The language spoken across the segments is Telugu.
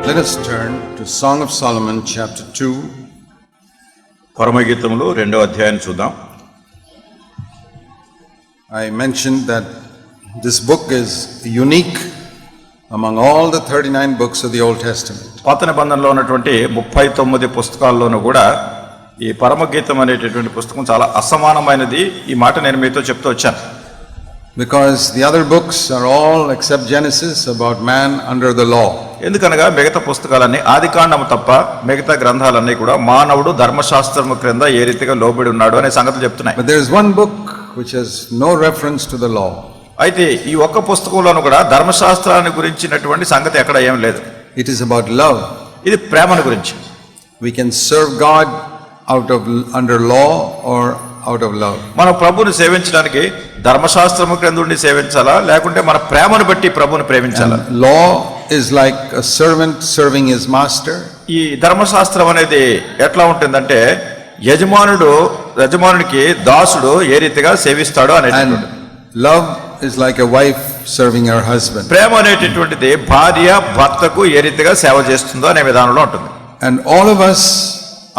Let us turn to Song of Solomon chapter 2. పరమగీతములు 2వ అధ్యాయాన్ని చూద్దాం. I mentioned that this book is unique among all the 39 books of the Old Testament. పాత నిబంధనలో ఉన్నటువంటి 39 పుస్తకాల్లోనూ కూడా ఈ పరమగీతం అనేటటువంటి పుస్తకం చాలా అసమానమైనది. ఈ మాట నేను మీతో చెప్తూ వచ్చాను. Because the other books are all except Genesis about man under the law. ఎందుకనగా మిగతా పుస్తకాలన్నీ ఆదికాండము తప్ప మిగతా గ్రంథాలన్నీ కూడా మానవుడు ధర్మశాస్త్రము క్రింద ఏ రీతిగా లోబడి ఉన్నాడు అనే సంగతి చెప్తున్నాయి. But there is one book which has no reference to the law. అయితే ఈ ఒక్క పుస్తకంలోనూ కూడా ధర్మశాస్త్రాన్ని గురించినటువంటి సంగతి ఎక్కడ ఏం లేదు. It is about love. ఇది ప్రేమను గురించి. We can serve God under law or out of love. మనం ప్రభువుని సేవించడానికి ధర్మశాస్త్రము క్రింద ఉండి సేవించాలా లేకుంటే మన ప్రేమను బట్టి ప్రభువుని ప్రేమించాలా? Law is like a servant serving his master. ఈ ధర్మశాస్త్రం అనేది ఎట్లా ఉంటుందంటే యజమానునికి దాసుడు ఏ రీతిగా సేవిస్తాడో అనేది. Love is like a wife serving her husband. ప్రేమ అనేటటువంటిది భార్య భర్తకు ఏ రీతిగా సేవ చేస్తుందో అనే విధానంలో ఉంటుంది. And all of us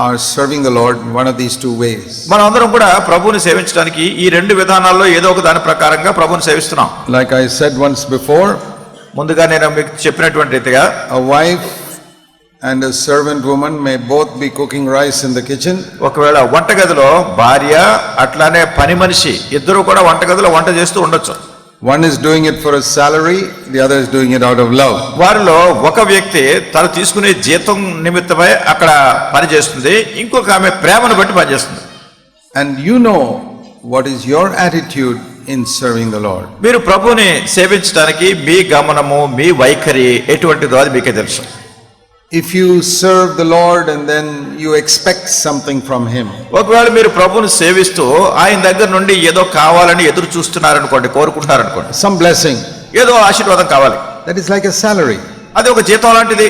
are serving the Lord in one of these two ways. మనమందరం కూడా ప్రభువుని సేవించడానికి ఈ రెండు విధానాల్లో ఏదో ఒక దాని ప్రకారంగా ప్రభువుని సేవిస్తున్నాం. Like I said once before, ముందుగా నేను మీకు చెప్పినటువంటి రీతిగా a wife and a servant woman may both be cooking rice in the kitchen. ఒకవేళ వంటగదిలో భార్య అట్లానే పని మనిషి ఇద్దరు కూడా వంటగదిలో వంట చేస్తూ ఉండొచ్చు. One is doing it for a salary, the other is doing it out of love. వారిలో ఒక వ్యక్తి తను తీసుకునే జీతం నిమిత్తమై అక్కడ పని చేస్తుంది, ఇంకొక ఆమె ప్రేమను బట్టి పని చేస్తుంది. And you know what is your attitude in serving the Lord. మీరు ప్రభువుని సేవించడానికి మీ గమనము మీ వైఖరి ఎటువంటిదో అది మీకే తెలుసు. If you serve the Lord and then you expect something from him, ఒకవేళ మీరు ప్రభువుని సేవిస్తూ ఆయన దగ్గర నుండి ఏదో కావాలని ఎదురు చూస్తున్నారనుకోండి, కోరుకుంటున్నారనుకోండి, some blessing, ఏదో ఆశీర్వాదం కావాలి, that is like a salary. అది ఒక జీతం లాంటిది.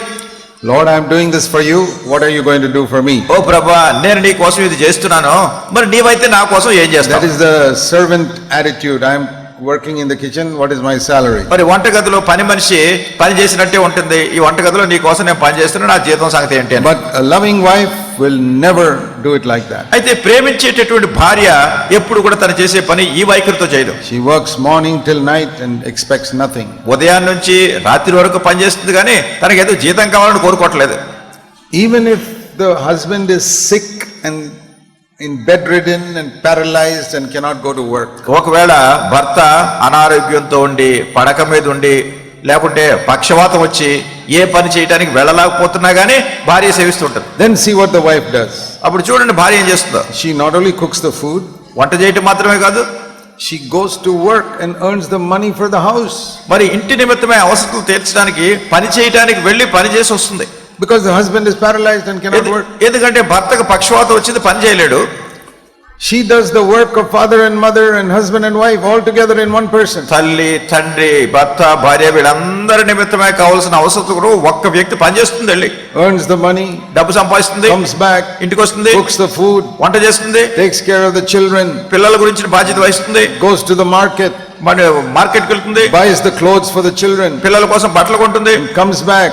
Lord, I am doing this for you, what are you going to do for me? ఓ ప్రభువా, నేను నీ కోసం ఇది చేస్తున్నాను, మరి నీవైతే నా కోసం ఏం చేస్తావు? That is the servant attitude. I am working in the kitchen, what is my salary? మరి వంటగదిలో పని మనిషి పని చేసినట్టే ఉంటుంది, ఈ వంటగదిలో నీ కోసం నేను పని చేస్తున్నా, నా జీతం సంగతి ఏంటి అని. But a loving wife will never do it like that. అయితే ప్రేమించేటటువంటి భార్య ఎప్పుడు కూడా తను చేసే పని ఈ వైఖరితో చేయదు. She works morning till night and expects nothing. ఉదయం నుంచి రాత్రి వరకు పని చేస్తుంది కానీ తనకి ఏదో జీతం కావాలని కోరుకోవట్లేదు. Even if the husband is sick and in bedridden and paralyzed and cannot go to work, ఒకవేళ భర్త అనారోగ్యంతో ఉండి పడక మీద ఉండి లేకుంటే పక్షవాతం వచ్చి ఏ పని చేయడానికి వెళ్ళలేకపోతున్నా గానీ భార్య సేవిస్తుంటారు. then see what the wife does. అప్పుడు చూడండి భార్య ఏం చేస్తుందో. She not only cooks the food, వంట చేయటం మాత్రమే కాదు, she goes to work and earns the money for the house. మరి ఇంటి నిమిత్తమే అవసరాలు తీర్చడానికి పని చేయడానికి వెళ్ళి పని చేసి వస్తుంది. Because the husband is paralyzed and cannot work. ఎందుకంటే భర్తకు పక్షవాతం వచ్చింది, పని చేయలేడు. She does the work of father and mother and husband and wife all together in one person. తల్లి తండ్రి భర్త భార్య వీళ్ళందరి నిమిత్తమే కావాల్సిన అవసరాలు ఒక్క వ్యక్తి పని చేస్తుంది, వెళ్ళి earns the money, డబ్బు సంపాదిస్తుంది, comes back, ఇంటికి వస్తుంది, cooks the food, వంట చేస్తుంది, takes care of the children, పిల్లల గురించి బాధ్యత వహిస్తుంది, goes to the market, మార్కెట్కి వెళ్తుంది, buys the clothes for the children, పిల్లల కోసం బట్టలు కొంటుంది, comes back,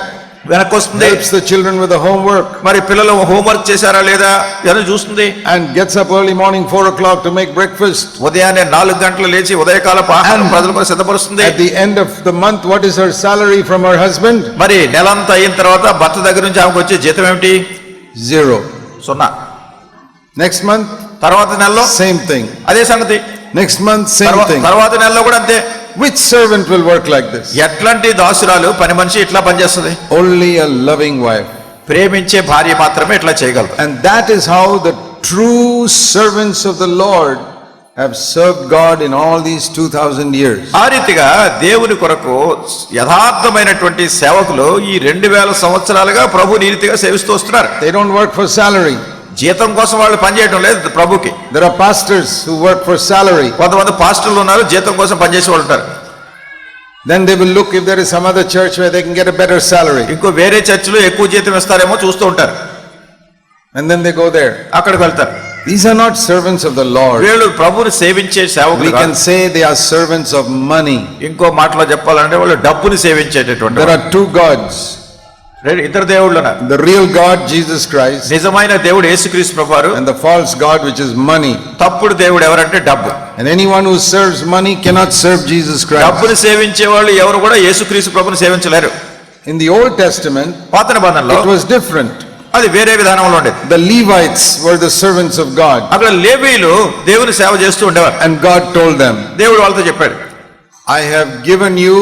వెనక్కి వస్తుంది, helps the children with the homework, మరి పిల్లలు హోంవర్క్ చేశారా లేదా అని చూస్తుంది, and gets up early morning 4 o'clock to make breakfast. ఉదయాన్నే 4 గంటలు లేచి ఉదయకాలపు ఆహారం ప్రజల కోసం సిద్ధపరుస్తుంది. At the end of the month, what is her salary from her husband? మరి నెలంతా అయిన తర్వాత భర్త దగ్గర నుంచి ఆమెకు వచ్చే జీతం ఏమిటి? 0. 0. Next month, తర్వాత నెలలో same thing. అదే సంగతి. Next month, same thing. తర్వాత నెలలో కూడా అంతే. Which servant will work like this? ఎట్లాంటి దాసురాలు పని మనిషి ఇట్లా పనిచేస్తుంది? Only a loving wife. ప్రేమించే భార్య మాత్రమే ఇట్లా చేయగలదు. And that is how the true servants of the Lord have served God in all these 2000 years. ఆ రీతిగా దేవుని కొరకు యథార్థమైనటువంటి సేవకులు ఈ 2000 సంవత్సరాలుగా ప్రభువుని ఈ రీతిగా సేవిస్తూ వస్తున్నారు. They don't work for salary. జీతం కోసం వాళ్ళు పనిచేయడం లేదు ప్రభుకి. There are pastors who work for salary. కొంతమంది పాస్టర్లు ఉన్నారు, జీతం కోసం పనిచేసే వాళ్ళు ఉంటారు. Then they will look if there is some other church where they can get a better salary. ఇంకో వేరే చర్చిలో ఎక్కువ జీతం ఇస్తారేమో చూస్తూ ఉంటారు. And then they go there. అక్కడికి వెళ్తారు. These are not servants of the Lord. వీళ్ళు ప్రభువుని సేవించే We సేవకులు can కాదు. say they are servants of money. ఇంకో మాటలో చెప్పాలంటే వాళ్ళు డబ్బుని సేవించేటటువంటి There వాళ్ళు. are two gods. ఇద్దరు దేవుళ్ళు ఉన్నారు. The real God, Jesus Christ, నిజమైన దేవుడు యేసుక్రీస్తు ప్రభువారు, and the false God, which is money. తప్పుడు దేవుడు ఎవరంటే డబ్బు. And anyone who serves money cannot serve Jesus Christ. డబ్బుని సేవించే వాళ్ళు ఎవరు కూడా యేసుక్రీస్తు ప్రభుని సేవించలేరు. In the Old Testament, పాత నిబంధనలో it was different. అది వేరే విధానంలో ఉండేది. The Levites were the servants of God, అక్కడ లేవీయులు దేవుని సేవ చేస్తూ ఉండేవారు. and God told them, దేవుడు వాళ్ళతో చెప్పాడు, I have given you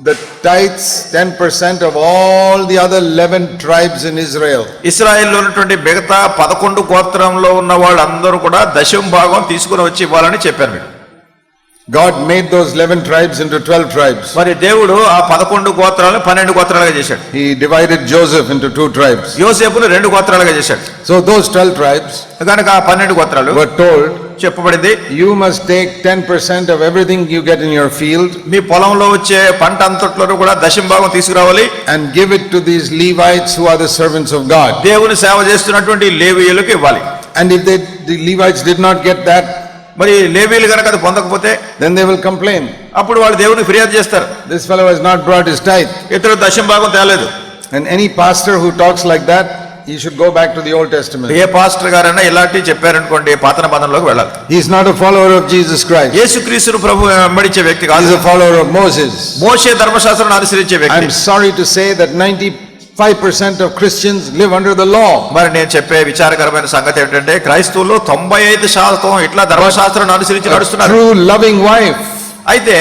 the tithes, 10% of all the other 11 tribes in Israel. ఇశ్రాయేల్లో ఉన్నటువంటి మిగతా 11 గోత్రంలో ఉన్న వాళ్ళందరూ కూడా దశమ భాగం తీసుకుని వచ్చి ఇవ్వాలని చెప్పారు మీరు. God made those 11 tribes into 12 tribes. మరి దేవుడు ఆ 11 గోత్రాలను 12 గోత్రాలుగా చేశాడు. He divided Joseph into 2 tribes. యోసేపును 2 గోత్రాలుగా చేశాడు. So those 12 tribes కనుక ఆ 12 గోత్రాలు were told, చెప్పబడింది, you must take 10% of everything you get in your field మీ పొలంలో వచ్చే పంట అంతట్లోనూ కూడా దశమ భాగం తీసుకురావాలి, and give it to these Levites who are the servants of God. దేవుని సేవ చేస్తున్నటువంటి లేవీయులకు ఇవ్వాలి. And if the Levites did not get that, మరి లేవీయులు కనుక అది పొందకపోతే then they will complain. అప్పుడు వాళ్ళు దేవునికి ఫిర్యాదు చేస్తారు, This fellow has not brought his tithe. ఇతడు దశమ భాగం తేలేదు. And any pastor who talks like that, he should go back to the Old Testament. ఏ పాస్టర్ గారైనా ఇలాంటి చెప్పారనుకోండి, పాత నిబంధనలోకి వెళ్ళాలి. He is not a follower of Jesus Christ. యేసుక్రీస్తును ప్రభు వెంబడించే వ్యక్తి He కాదు, is a follower of Moses. మోషే ధర్మశాస్త్రాన్ని అనుసరించే వ్యక్తి. I'm sorry to say that 95% of Christians live under the law. మరి నేను చెప్పే విచారకరమైన సంగతి ఏంటంటే క్రైస్తవులు 95% ఇట్లా ధర్మశాస్త్రాన్ని అనుసరించి A నడుస్తున్నారు. true loving wife అయితే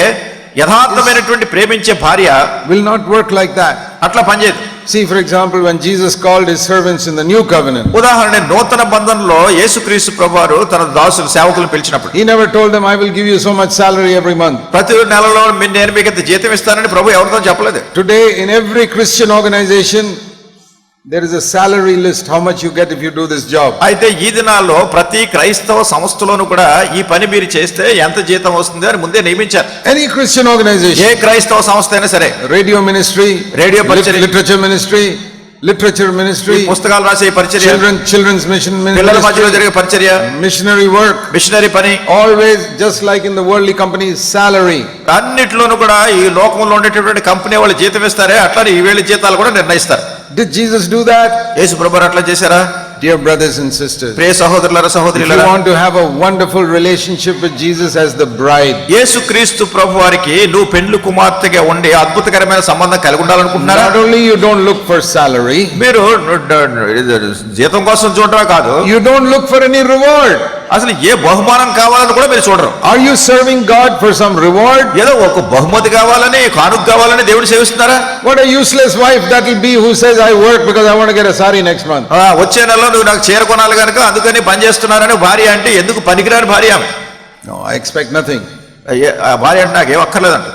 యథార్థమైనటువంటి ప్రేమించే భార్య will not work like that. అట్లా పనిచేయదు. See, for example, when Jesus called his servants in the new covenant, ఉదాహరణ, నూతన బంధంలో యేసుక్రీస్తు ప్రభువారు తన దాసులు సేవకులను పిలిచినప్పుడు he never told them, I will give you so much salary every month. ప్రతి నెలలో నేను మీకు ఇంత జీతం ఇస్తానని ప్రభు ఎవరితో చెప్పలేదు. Today, in every Christian organization, there is a salary list, how much you get if you do this job. అయితే ఈ దినాల్లో ప్రతి క్రైస్తవ సంస్థలోనూ కూడా ఈ పని మీరు చేస్తే ఎంత జీతం వస్తుంది అని ముందే నియమించారు. Any Christian organization, ఏ క్రైస్తవ సంస్థ అయినా సరే, radio ministry, రేడియో పరిచర్య, literature ministry, పుస్తకాలు రాసే పరిచర్య, children's mission పిల్లల మధ్యలో ministry, జరిగే పరిచర్య, missionary work, మిషనరీ పని, always just like in the worldly companies, salary. అన్నిట్లోనూ కూడా ఈ లోకంలో ఉండేటటువంటి కంపెనీ వాళ్ళు జీతం ఇస్తారే అట్లానే ఈ వేళ జీతాలు కూడా నిర్ణయిస్తారు. Did Jesus do that? యేసు ప్రభువారు అట్లా చేశారా? Dear brothers and sisters, ప్రియ సహోదరులారా, if you సహోదరులారా, want to have a wonderful relationship with Jesus as the bride, యేసుక్రీస్తు ప్రభువారికి నువ్వు పెండ్లి కుమార్తెగా ఉండి అద్భుతకరమైన సంబంధం కలిగి ఉండాలనుకుంటున్నారా? not only you don't look for salary, మీరు జీతం కోసం చూడటమే కాదు, you don't look for any reward. అసలు ఏ బహుమానం కావాలని కూడా మీరు చూడరు. Are you serving God for some reward? ఏదో ఒక బహుమతి కావాలని, కానుక కావాలని దేవుడు సేవిస్తున్నారా? What a useless wife that will be who says, I work because I want to get a sari next month. వచ్చే నెలలో నువ్వు నాకు చీర కొనాలి కనుక అందుకని పని చేస్తున్నారని భార్య అంటే ఎందుకు పనికిరాని భార్య ఆమె. No, I expect nothing. ఆ భార్య అంటే నాకేం అక్కర్లేదంట.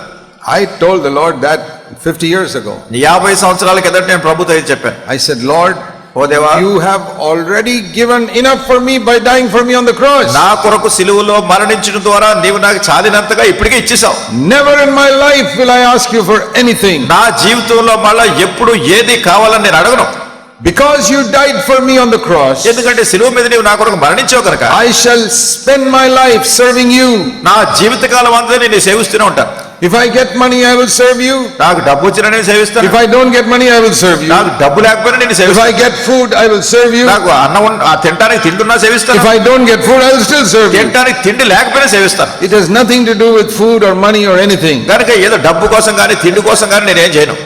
I told the Lord that 50 years ago. 50 సంవత్సరాల కిందట నేను ప్రభుతో ఇది చెప్పాను. I said, Lord, ఓ దేవా, you have already given enough for me by dying for me on the cross. నా కొరకు సిలువలో మరణించడం ద్వారా నీవు నాకు చాలినంతగా ఇప్పటికే ఇచ్చేసావు. Never in my life will I ask you for anything. నా జీవితంలో మళ్ళా ఎప్పుడు ఏది కావాలని నేను అడగను. Because you died for me on the cross, ఎందుకంటే సిలువ మీద నీవు నా కొరకు మరణించావు కనుక I shall spend my life serving you. నా జీవితకాలం అంతా నేను సేవిస్తూనే ఉంటాను. If I get money, I will serve you. నాకు డబ్బు వచ్చినా నేను సేవిస్తాను. If I don't get money, I will serve you. నాకు డబ్బు లేకపోయినా నేను If సేవిస్తాను. I get food, I will serve you. నాకు అన్నం తినడానికి తింటున్నా సేవిస్తాను. If I don't get food, I will still serve you. తినడానికి తిండి లేకపోయినా సేవిస్తాను. It has nothing to do with food or money or anything. కనుక ఏదో డబ్బు కోసం కానీ తిండి కోసం కానీ నేనేం చేయను.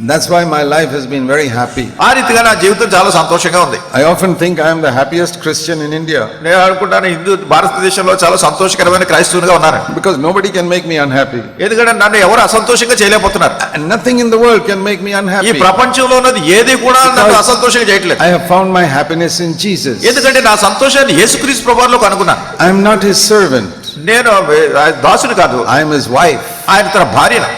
That's why my life has been very happy. ఆ రీతిగా నా జీవితం చాలా సంతోషంగా ఉంది. I often think I am the happiest Christian in India నేను అనుకుంటాను భారతదేశంలో చాలా సంతోషకరమైన క్రైస్తవునిగా ఉన్నాను. because nobody can make me unhappy. ఎందుకంటే నన్ను ఎవరు అసంతోషంగా చేయలేకపోతున్నారు. And nothing in the world can make me ఈ unhappy. ప్రపంచంలో ఉన్నది ఏది కూడా నన్ను అసంతోషంగా చేయట్లేదు. I have found my happiness in Jesus. ఎందుకంటే నా సంతోషాన్ని యేసుక్రీస్తు ప్రభువులో కనుగొన్నాను. I am not his servant. నేను దాసుని కాదు, I am his wife. ఆయన తన భార్యను.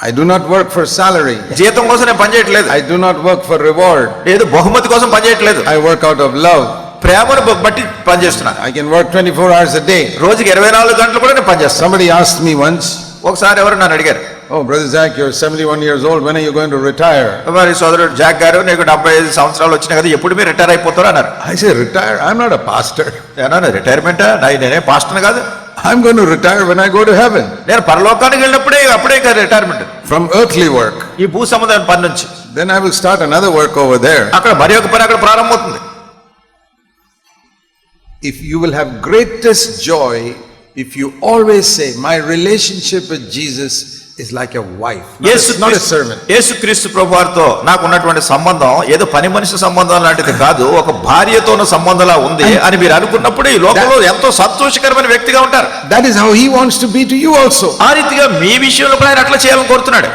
I do not work for salary. జీతం కోసం నేను పనిచేయట్లేదు. I do not work for reward. ఏదో బహుమతి కోసం పనిచేయట్లేదు. I work out of love. ప్రేమను బట్టి పనిచేస్తున్నాను. I can work 24 hours a day. రోజుకి 24 గంటలు కూడా నేను పనిచేస్తాను. Somebody asked me once, ఒకసారి ఎవరు నన్ను అడిగారు, Oh, Brother Zach, you're 71 years old, when are you going to retire? మరి సోదరుడు జాక్ గారు నీకు 75 సంవత్సరాలు వచ్చినాయి కదా ఎప్పుడు మీరు రిటైర్ అయిపోతారు అన్నారు. I say, retire? I'm not a pastor. ఏమన్నా రిటైర్మెంటా? నేనే పాస్టర్ కాదు. I'm going to retire when I go to heaven. నేను పరలోకానికి వెళ్ళినప్పుడే అప్పుడే రిటైర్మెంట్. From earthly work. ఈ భూ సంబంధమైన పని నుంచి. Then I will start another work over there. అక్కడ మరి ఒక పని అక్కడ ప్రారంభమవుతుంది. If you will have greatest joy if you always say, my relationship with Jesus is like a wife, not a servant. యేసుక్రీస్తు ప్రభువారితో నాకు ఉన్నటువంటి సంబంధం ఏదో పని మనిషి సంబంధం లాంటిది కాదు, ఒక భార్యతో ఉన్న సంబంధంలా ఉంది అని మీరు అనుకున్నప్పుడు ఈ లోకంలో ఎంతో సంతోషకరమైన వ్యక్తిగా ఉంటారు. That is how he wants to be to you also. ఆ రీతిగా మీ విషయంలో కూడా ఆయన అట్లా చేయాలని కోరుతున్నాడు.